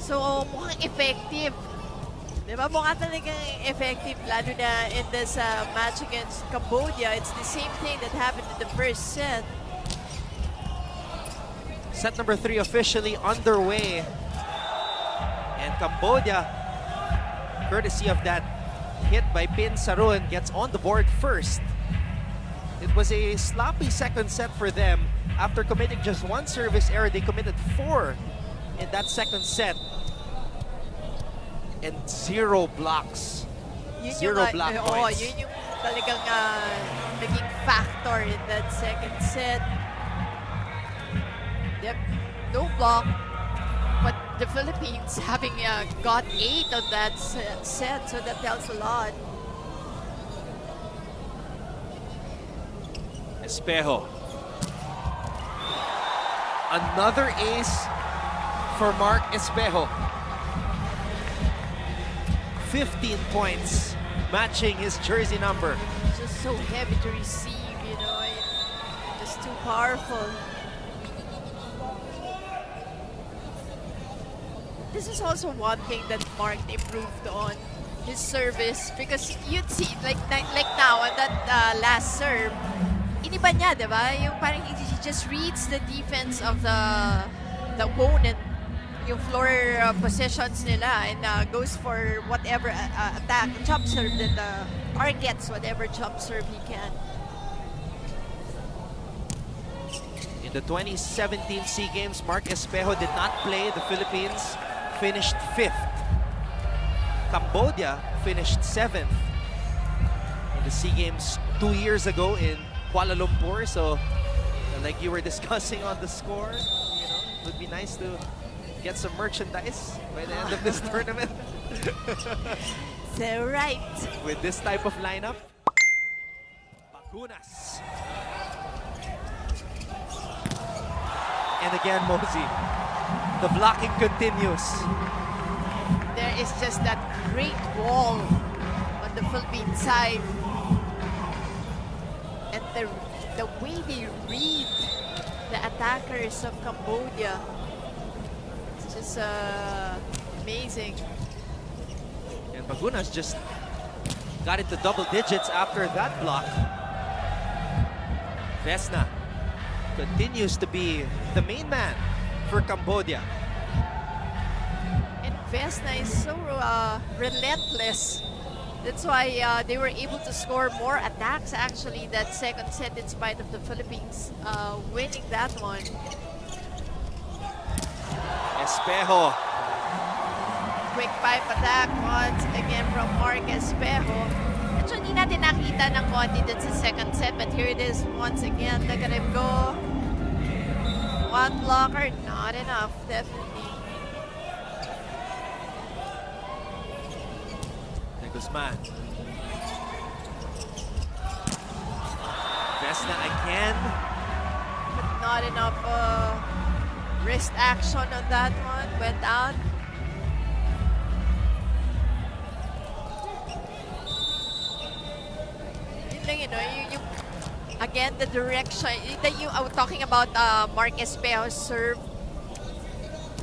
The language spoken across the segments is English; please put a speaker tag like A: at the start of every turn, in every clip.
A: So, mukhang effective. Diba? Mukha talagang effective, lalo na in this match against Cambodia. It's the same thing that happened in the first set.
B: Set number 3 officially underway. And Cambodia, courtesy of that hit by Pin Sarun, gets on the board first. It was a sloppy second set for them. After committing just one service error, they committed 4 in that second set. And 0 blocks.
A: Yun
B: Zero block points.
A: Yun yung talagang naging factor in that second set. Yep, no block. But the Philippines having got 8 on that set, so that tells a lot.
B: Espejo. Another ace for Mark Espejo. 15 points, matching his jersey number.
A: Just so heavy to receive, you know, just too powerful. This is also one thing that Mark improved on, his service, because you'd see, like now, on that last serve, iniba niya, diba? Yung parang he just reads the defense of the opponent, yung floor positions nila, and goes for whatever attack, jump serve that targets whatever jump serve he can.
B: In the 2017 SEA Games, Mark Espejo did not play. The Philippines finished 5th. Cambodia finished 7th in the SEA Games 2 years ago in Kuala Lumpur. So, like you were discussing on the score, you know, it would be nice to get some merchandise by the end of this tournament.
A: So right.
B: With this type of lineup. Bakunas. And again, Mosey. The blocking continues.
A: There is just that great wall on the Philippine side. And the way they read the attackers of Cambodia, it's just amazing.
B: And Bakunas just got into double digits after that block. Vesna continues to be the main man for Cambodia.
A: And Vesna is so relentless. That's why they were able to score more attacks actually that second set, in spite of the Philippines winning that one.
B: Espejo.
A: Quick pipe attack once again from Mark Espejo. Actually, hindi natin nakita ng konti dun sa second set, but here it is once again. Look at him go. One blocker, not enough, definitely.
B: De Guzman. Vesna again.
A: But not enough wrist action on that one. Went out. You know, again, the direction that I was talking about Mark Espejo's serve,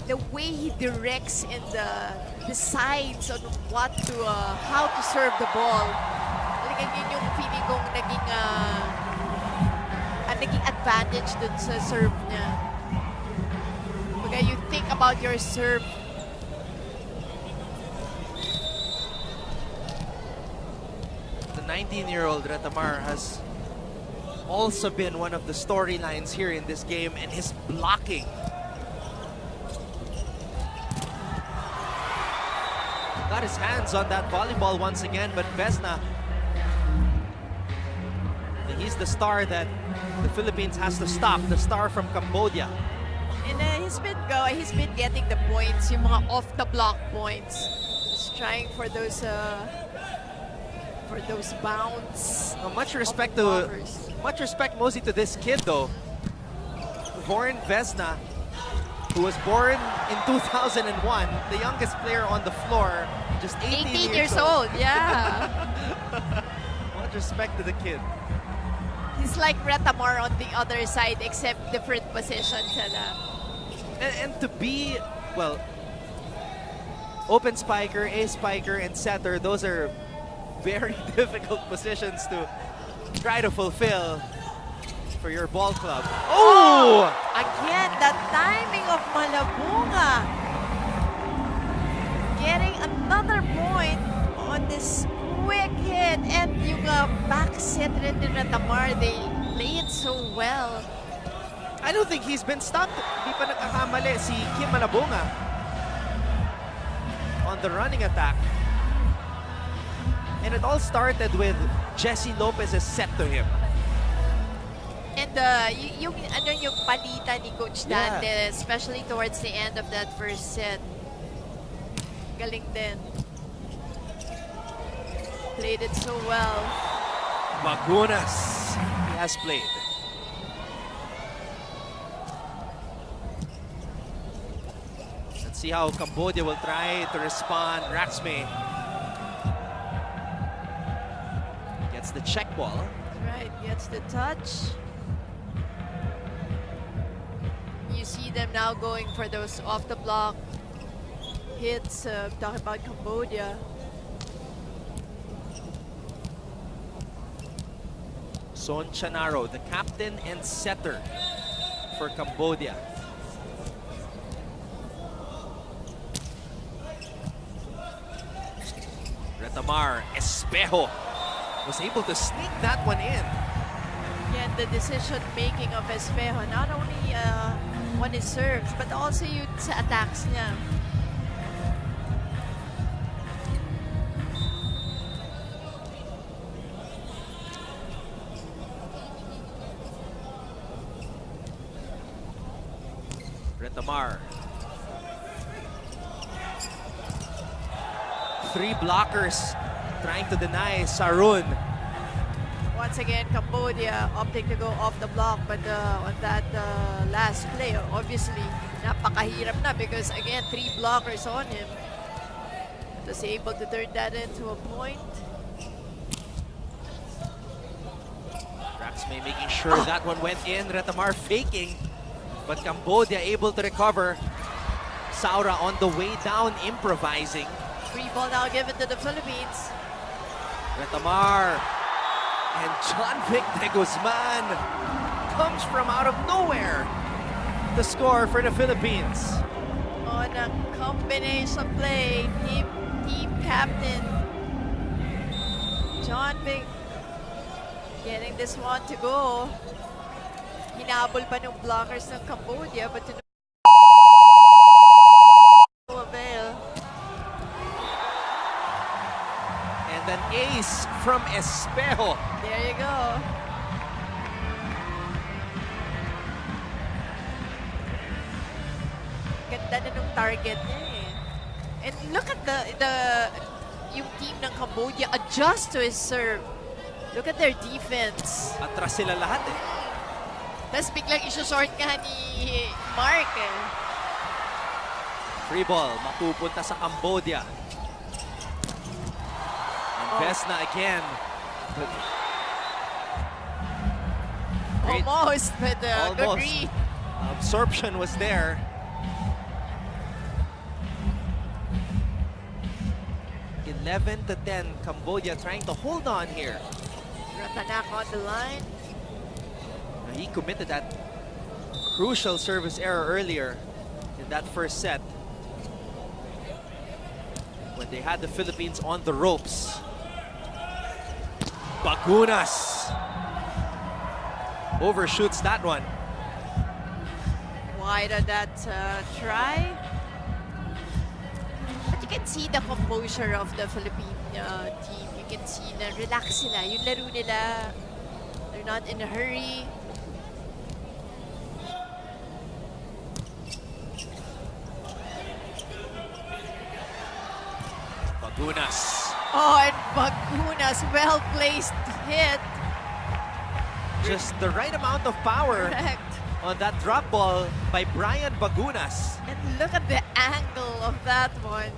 A: the way he directs in the sides on what to how to serve the ball. Talagang yun yung feeling kong naging advantage dun sa serve niya. Pagka you think about your serve,
B: the 19-year-old Retamar has also been one of the storylines here in this game, and his blocking. Got his hands on that volleyball once again, but Vesna, he's the star that the Philippines has to stop, the star from Cambodia.
A: And he's been getting the points, yung mga off-the-block points. Just trying for those bounce.
B: Much respect Mosey to this kid though. Born Vesna, who was born in 2001, the youngest player on the floor, just 18
A: years old. Yeah.
B: Much respect to the kid.
A: He's like Retamar on the other side, except different positions.
B: And to be, well, open spiker, a spiker, and setter. Those are very difficult positions to try to fulfill for your ball club. Oh!
A: Again, the timing of Malabunga. Getting another point on this quick hit. And yung back set rin ni Retamar, they played so well.
B: I don't think he's been stopped. Hindi pa nagkakamali si Kim Malabunga on the running attack. And it all started with Jesse Lopez's set to him.
A: And yung palitan ni Coach Dante, especially towards the end of that first set. Galing din. Played it so well.
B: Bagunas, he has played. Let's see how Cambodia will try to respond. Raxme gets the check ball.
A: Right, gets the touch. You see them now going for those off the block hits. Talking about Cambodia.
B: Son Chanaro, the captain and setter for Cambodia. Retamar Espejo was able to sneak that one in.
A: Yeah, the decision-making of Espejo, not only on his serves, but also yung sa attacks niya.
B: Retamar. 3 blockers trying to deny Sarun.
A: Once again, Cambodia opting to go off the block, but on that last play, obviously, napakahirap na because, again, 3 blockers on him. Was able to turn that into a point.
B: Raxme making sure that one went in. Retamar faking, but Cambodia able to recover. Saura on the way down, improvising.
A: Free ball now given to the Philippines.
B: Retamar and John Vic de Guzman comes from out of nowhere to score for the Philippines.
A: On a combination play, team captain John Vic getting this one to go. Hinabol pa ng blockers ng Cambodia, but to no avail.
B: And an ace from Espejo.
A: There you go. Ganda na nung target niya eh. And look at yung team ng Cambodia adjust to his serve. Look at their defense.
B: Atras sila lahat eh.
A: Tapos biglang isusort ka ni Mark eh.
B: Free ball, mapupunta sa Cambodia. And Vesna again. Great.
A: Almost, but good
B: Almost.
A: read.
B: Absorption was there. (11 to 10), Cambodia trying to hold on here.
A: Ratanak on the line.
B: He committed that crucial service error earlier in that first set when they had the Philippines on the ropes. Bagunas overshoots that one.
A: Wide on that try. But you can see the composure of the Philippine team. You can see na relax sila. Yung laro nila, they're not in a hurry.
B: Bagunas.
A: Oh, and Bagunas, well-placed hit.
B: Just the right amount of power
A: Correct.
B: on that drop ball by Brian Bagunas.
A: And look at the angle of that one.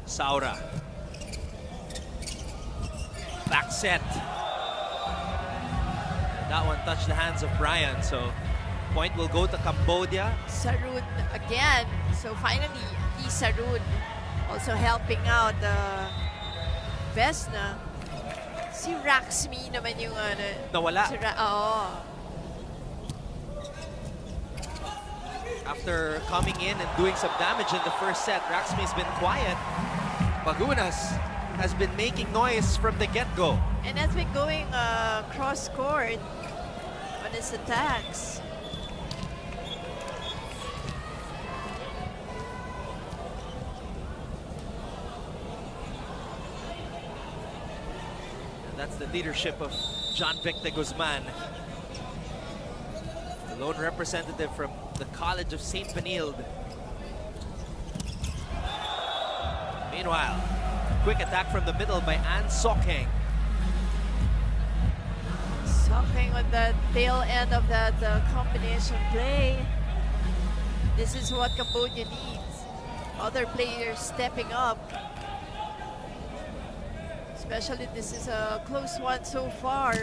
B: Saura. Back set. That one touched the hands of Brian, so Point will go to Cambodia.
A: Sarun again. So finally, Sarun also helping out Vesna. Si Raxmi naman yung
B: Nawala.
A: Oo.
B: After coming in and doing some damage in the first set, Raxmi's been quiet. Bagunas has been making noise from the get-go.
A: And has been going cross-court on his attacks.
B: And that's the leadership of John Victor Guzman, the lone representative from the College of St. Benilde. Meanwhile, quick attack from the middle by Ann Sokheng.
A: Sokheng on the tail end of that combination play. This is what Cambodia needs. Other players stepping up. Especially this is a close one so far.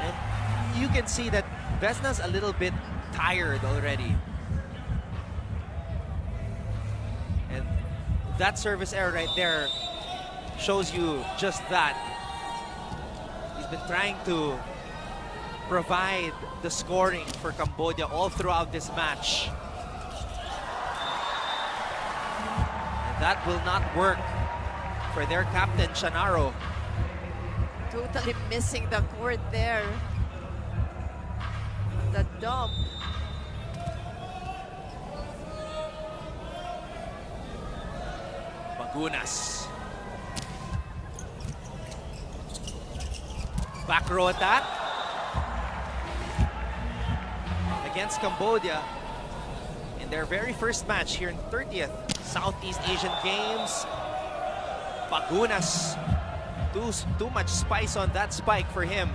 B: And you can see that Vesna's a little bit tired already. And that service error right there shows you just that. He's been trying to provide the scoring for Cambodia all throughout this match. And that will not work for their captain, Chanaro.
A: Totally missing the court there. The dump.
B: Bagunas. Back row attack against Cambodia in their very first match here in 30th Southeast Asian Games. Bagunas, too much spice on that spike for him.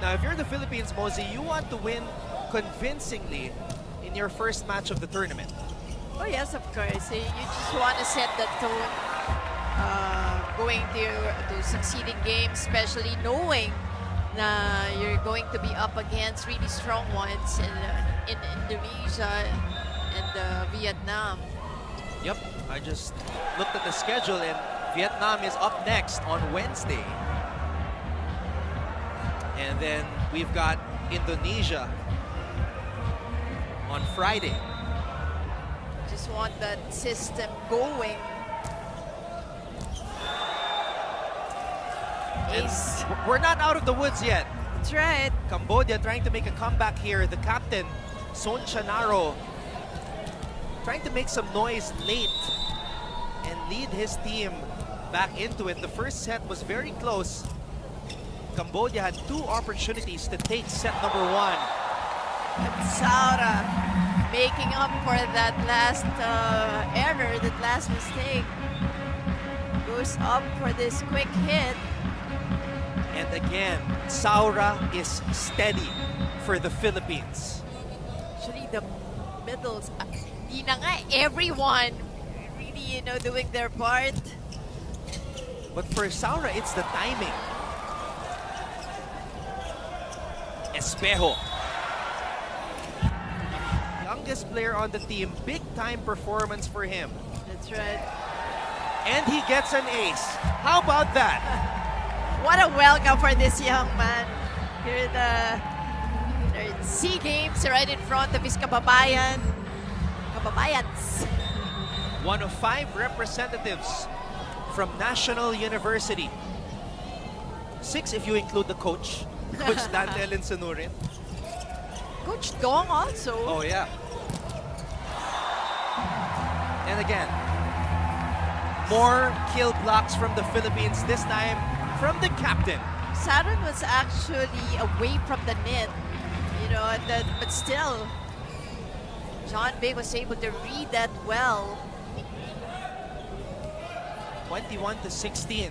B: Now, if you're the Philippines, Mosey, you want to win convincingly in your first match of the tournament.
A: Oh yes, of course. You just want to set the tone going to succeeding games, especially knowing you're going to be up against really strong ones in Indonesia and Vietnam.
B: Yep, I just looked at the schedule and Vietnam is up next on Wednesday. And then we've got Indonesia on Friday.
A: Just want that system going. Ace.
B: We're not out of the woods yet.
A: That's right.
B: Cambodia trying to make a comeback here. The captain, Son Chanaro, trying to make some noise late and lead his team back into it. The first set was very close. Cambodia had 2 opportunities to take set number 1.
A: And Saura making up for that last error, that last mistake. Goes up for this quick hit.
B: And again, Saura is steady for the Philippines.
A: Actually, the middles, di na nga, everyone really, doing their part.
B: But for Saura, it's the timing. Espejo. Youngest player on the team, big time performance for him.
A: That's right.
B: And he gets an ace. How about that?
A: What a welcome for this young man. Here the SEA Games right in front of his kababayans.
B: One of 5 representatives from National University. 6 if you include the coach. Coach Dantel and Sanurin.
A: Coach Dong also.
B: Oh, yeah. And again, more kill blocks from the Philippines, this time from the captain.
A: Saron was actually away from the net, but still, John Vic was able to read that well.
B: 21-16.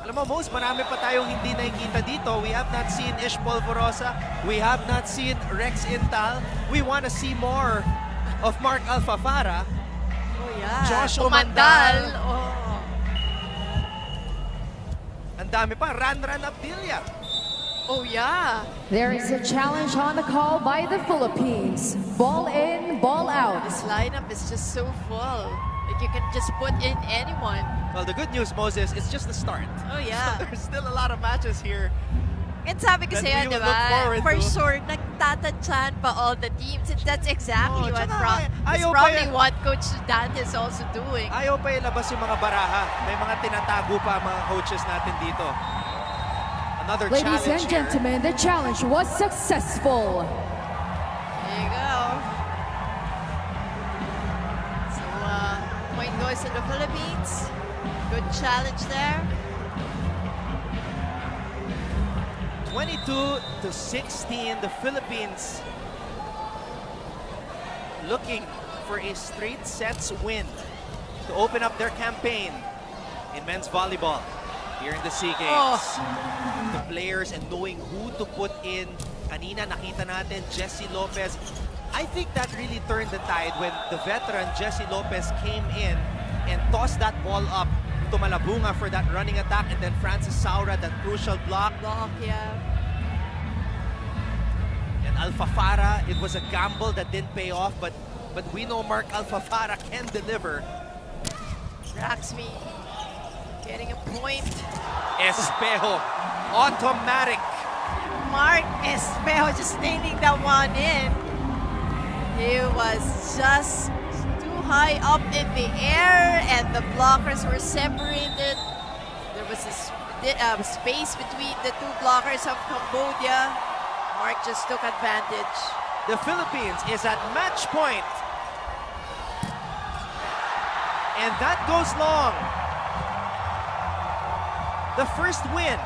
B: Alam mo, Mos, marami pa tayong hindi nakikita dito. We have not seen Ish Polvorosa. We have not seen Rex Intal. We want to see more of Mark Alfafara.
A: Oh, yeah.
B: Josh
A: Umandal.
B: Umandal.
A: Oh.
B: madami pa. Ran Abdilia.
A: Oh, yeah.
C: There is a challenge on the call by the Philippines. Ball in, ball out.
A: This lineup is just so full. Like, you can just put in anyone.
B: Well, the good news, Moses, it's just the start.
A: Oh, yeah.
B: So there's still a lot of matches here.
A: And sabi ko
B: that
A: sa'yo,
B: we will
A: di
B: look
A: ba?
B: forward
A: For
B: to.
A: sure, nagtatantsan pa all the teams. And that's exactly
B: Oh,
A: what
B: tsaka,
A: that's
B: ayaw pa
A: probably
B: yan.
A: what Coach Dante is also doing.
B: Ayaw pa ilabas yung mga baraha. May mga tinatago pa ang mga coaches natin dito. Another
C: Ladies
B: challenge
C: and
B: here.
C: gentlemen, the challenge was successful.
A: There you go. So, point goes to the Philippines. Good challenge there.
B: 22-16, the Philippines looking for a straight sets win to open up their campaign in men's volleyball here in the SEA Games. The players and knowing who to put in. Kanina nakita natin Jessie Lopez. I think that really turned the tide when the veteran Jessie Lopez came in and tossed that ball up to Malabunga for that running attack, and then Francis Saura, that crucial block.
A: Block, yeah.
B: And Alfafara, it was a gamble that didn't pay off, but we know Mark Alfafara can deliver.
A: Raxmi getting a point.
B: Espejo, automatic.
A: Mark Espejo just nailing that one in. He was just too high up in the air, and the blockers were separated. There was a space between the two blockers of Cambodia. Mark just took advantage.
B: The Philippines is at match point. And that goes long. The first win